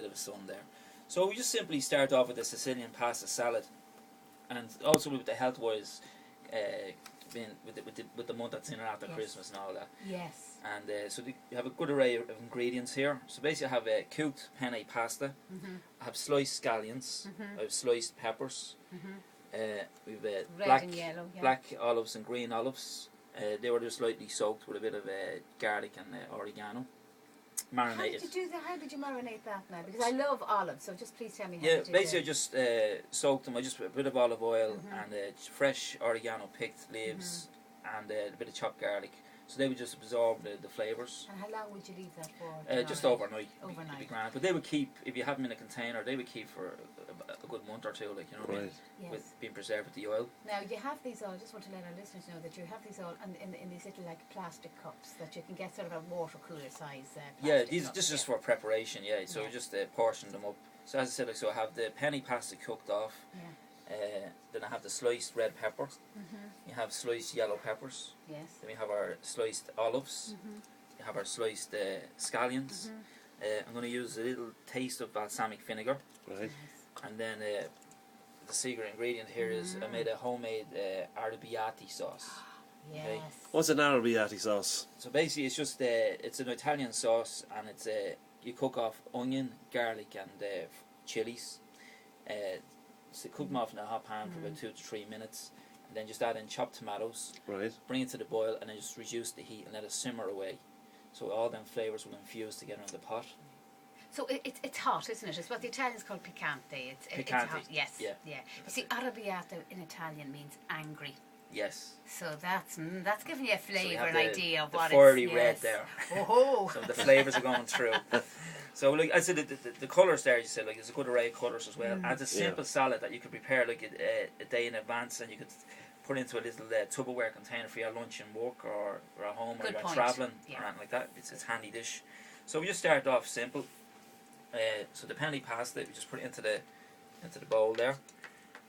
bit of a sun there. So we just simply start off with the Sicilian pasta salad, and also with the health wise, being with the month that's in and after Christmas and all that. Yes. And so you have a good array of ingredients here. So basically, I have cooked penne pasta. I have sliced scallions. I have sliced peppers. We've black olives and green olives. They were just lightly soaked with a bit of garlic and oregano. Marinated. How did you marinate that now? Because I love olives, so just please tell me how Yeah, you did basically it. I just soaked them. I just put a bit of olive oil and fresh oregano picked leaves and a bit of chopped garlic. So they would just absorb the flavours. And how long would you leave that for? Just overnight. Overnight. It'd be grand. But they would keep, if you have them in a container, they would keep for a good month or two, like, you know what I mean? Yes. With being preserved with the oil. Now you have these all, I just want to let our listeners know that you have these all in these little like plastic cups that you can get sort of a water cooler size Yeah, this is just for preparation, so we just portion them up. So as I said, like, so I have the penne pasta cooked off. Then I have the sliced red pepper. You have sliced yellow peppers. Yes. Then we have our sliced olives. You have our sliced scallions. I'm going to use a little taste of balsamic vinegar. Right. And then the secret ingredient here is I made a homemade arrabbiata sauce. Yes. Okay. What's an arrabbiata sauce? So basically, it's just it's an Italian sauce, and it's you cook off onion, garlic, and chilies. So cook them off in a hot pan for about 2 to 3 minutes, and then just add in chopped tomatoes. Right. Bring it to the boil, and then just reduce the heat and let it simmer away. So all them flavours will infuse together in the pot. So it's hot, isn't it? It's what the Italians call picante. It's Picante, hot. Yes. yeah. You see, arrabbiata in Italian means angry. Yes. So that's giving you a flavour, an idea of the what fiery it's. red there. Oh. So the flavours are going through. So like I said, the colours there, you said, like, there's a good array of colours as well. And it's a simple salad that you could prepare like a day in advance, and you could put into a little Tupperware container for your lunch and work, or at home, or you're travelling or anything like that. It's a handy dish. So we just start off simple. So the penne pasta, we just put it into the bowl there.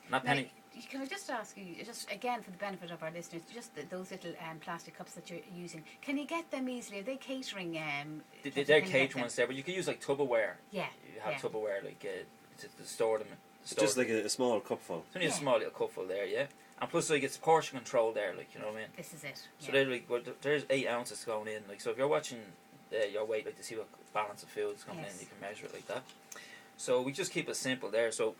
And that penny. Can I just ask you, just again for the benefit of our listeners, just those little plastic cups that you're using, can you get them easily? Are they catering? They're catering ones there, but you can use like Tupperware. Yeah. You have Tupperware like to store them. It's just like a small cupful. It's only a small little cupful there, yeah. And plus, like, it's portion control there, like, you know what I mean. This is it. So they're like, well, there's 8 ounces going in, like, so if you're watching your weight, like, to see what balance of food is coming in, you can measure it like that. So we just keep it simple there. So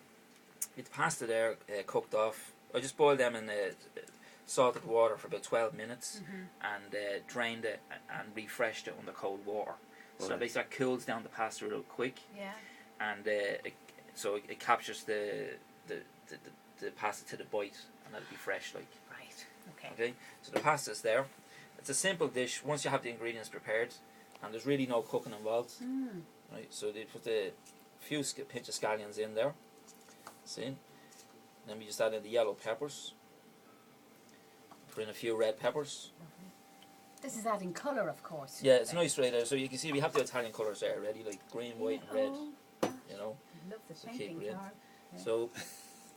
with the pasta there cooked off, I just boiled them in salted water for about 12 minutes and drained it and refreshed it under cold water. So basically that cools down the pasta real quick. Yeah. And so it captures the pasta to the bite, and that'll be fresh, like. Right. Okay. Okay. So the pasta's there. It's a simple dish once you have the ingredients prepared, and there's really no cooking involved. Right. So they put a few pinch of scallions in there. See. And then we just add in the yellow peppers. Put in a few red peppers. This is adding colour, of course. Yeah, it's nice right there. So you can see we have the Italian colours there already, like green, white, and red. You know. Love the So painting, keep it in. Karl. So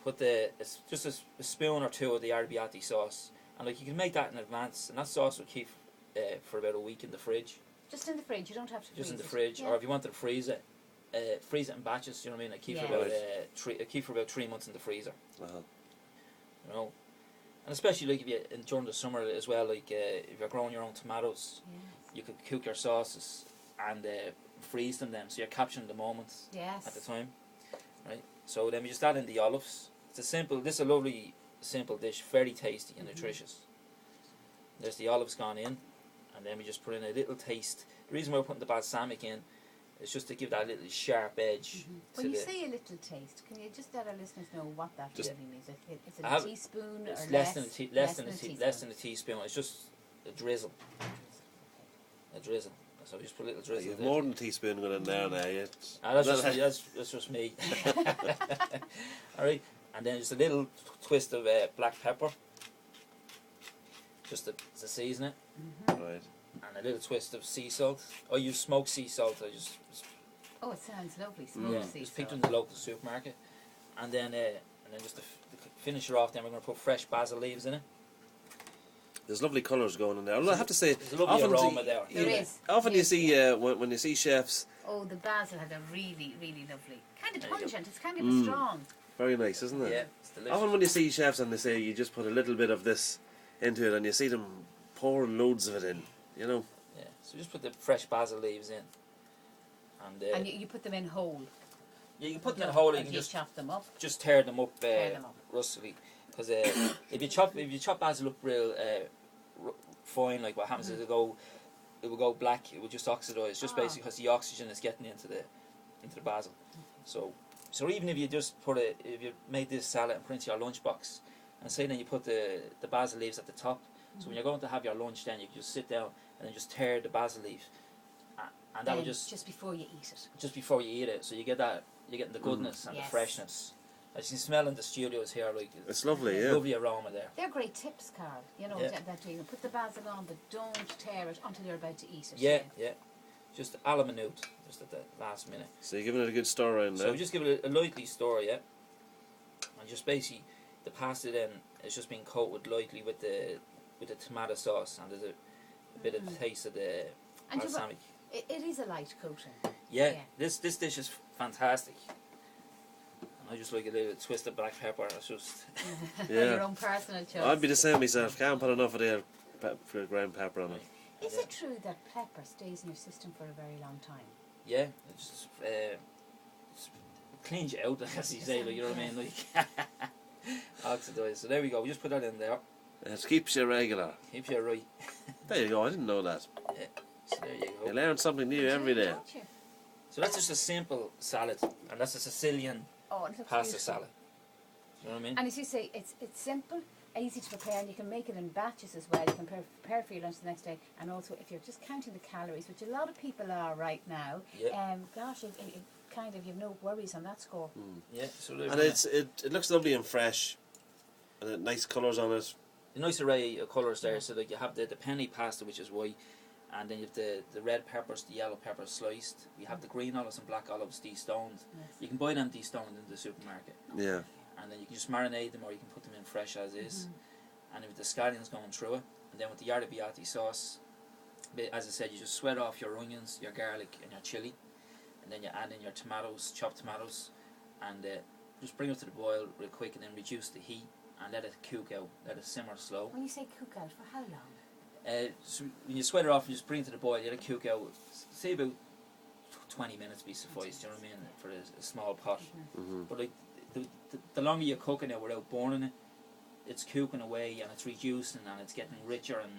put it's just a spoon or two of the arrabbiata sauce, and like you can make that in advance, and that sauce will keep for about a week in the fridge. Just in the fridge. You don't have to. Just in the fridge, or if you wanted to freeze it in batches. You know what I mean? It keep for about 3 months in the freezer. You know, and especially like if you during the summer as well, like if you're growing your own tomatoes, you could cook your sauces and freeze them then, so you're capturing the moment at the time, right? So then we just add in the olives. This is a lovely simple dish, very tasty and nutritious. There's the olives gone in, and then we just put in a little taste. The reason we're putting the balsamic in is just to give that little sharp edge. When you say a little taste, can you just let our listeners know what that really means? Is it a teaspoon or less than a teaspoon. It's just a drizzle. A drizzle. So just put a little drizzle. You have more than a teaspoon going in there now. That's just me. Alright, and then just a little twist of black pepper, just to season it. Right. And a little twist of sea salt. I use smoked sea salt. Oh, it sounds lovely. Smoked sea just salt. picked it in the local supermarket. And then just to finish it off, then we're going to put fresh basil leaves in it. There's lovely colours going in there. I have to say, there's a lovely aroma there. There is. Often you see when you see chefs, Oh, the basil had a really, really lovely. Kind of There you go. pungent. It's kind of strong. Very nice, isn't it? Yeah, it's delicious. Often when you see chefs and they say you just put a little bit of this into it and you see them pouring loads of it in, you know. Yeah, so just put the fresh basil leaves in. And you put them in whole. Yeah, you can put them in whole, you can just chop them up. just tear them up, Tear them up. rustily. Because if you chop basil up real fine, like what happens is it will go black. It will just oxidise, just basically because the oxygen is getting into the basil. So even if you just if you made this salad and put it into your lunchbox, and say then you put the basil leaves at the top, so when you're going to have your lunch, then you can just sit down and then just tear the basil leaves, and that will just before you eat it. Just before you eat it, so you get that you're getting the goodness and the freshness. As you can smell in the studios here, like it's lovely, yeah. Lovely aroma there. They're great tips, Karl. You know that you put the basil on, but don't tear it until you're about to eat it. Yeah. Just a la minute, just at the last minute. So you're giving it a good stir around there. So just give it a lightly stir, yeah. And just basically the pasta then is just being coated lightly with the tomato sauce, and there's a bit of taste of the balsamic. It is a light coating. Yeah. This dish is fantastic. I just like a little twist of black pepper. It's just Your own personal choice. I'd be the same myself. Can't put enough of the ground pepper on it. Is it true that pepper stays in your system for a very long time? yeah. It just cleans you out, as you say. Like, you know what I mean? Like oxidise. So there we go. We just put that in there. It keeps you regular. Keeps you right. There you go. I didn't know that. Yeah. So there you You go. learn something new every day. Don't you? So that's just a simple salad, and that's a Sicilian Oh, it looks pasta beautiful. salad. You know what I mean? And as you say, it's simple, easy to prepare, and you can make it in batches as well. You can prepare for your lunch the next day, and also if you're just counting the calories, which a lot of people are right now, gosh, it kind of, you've no worries on that score. Yeah. So And it looks lovely and fresh, and nice colours on it. a nice array of colours there. So like you have the penny pasta, which is white, and then you have the red peppers, the yellow peppers sliced. You have the green olives and black olives destoned. Yes. You can buy them destoned in the supermarket, Yeah. and then you can just marinate them, or you can put them in fresh as is. And with the scallions going through it, and then with the arrabbiata sauce, as I said, you just sweat off your onions, your garlic, and your chilli, and then you add in your tomatoes, chopped tomatoes, and just bring it to the boil real quick, and then reduce the heat and let it cook out, let it simmer slow. When you say cook out, for how long? So when you sweat it off and just bring it to the boil, you let it cook out, say about 20 minutes be sufficed, you know what I mean, for a small pot. But like the longer you cook it without burning it, it's cooking away and it's reducing and it's getting richer and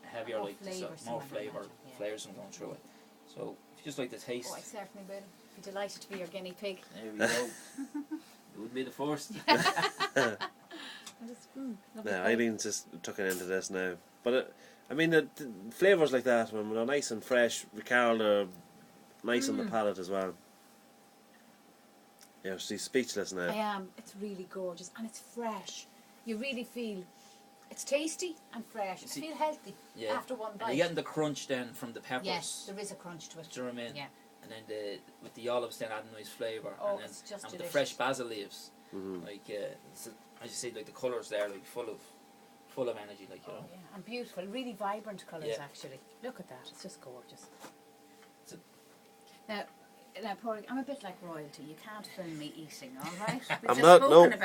heavier, More like flavours, more I imagine, flavours and going through it. So if you just like the taste, Oh, I certainly will. Be delighted to be your guinea pig. there we go. It would be the first. Yeah, Eileen's just tucking into this now. But I mean, the flavours like that, when they're nice and fresh, Karl, are nice on the palate as well. Yeah, she's speechless now. I am. It's really gorgeous and it's fresh. You really feel it's tasty and fresh. I feel healthy after one bite. And you're getting the crunch then from the peppers. Yes, there is a crunch to it. Do you know what I mean? Yeah. And then with the olives then adding nice flavour. Oh, and then it's just and with delicious. the fresh basil leaves. Like as you say, like the colours there, like full of energy, like you know. Yeah, and beautiful, really vibrant colours Yeah. actually. Look at that, it's just gorgeous. It's Now, Padraig, I'm a bit like royalty. You can't film me eating, all right? We've I'm just not, spoken no. about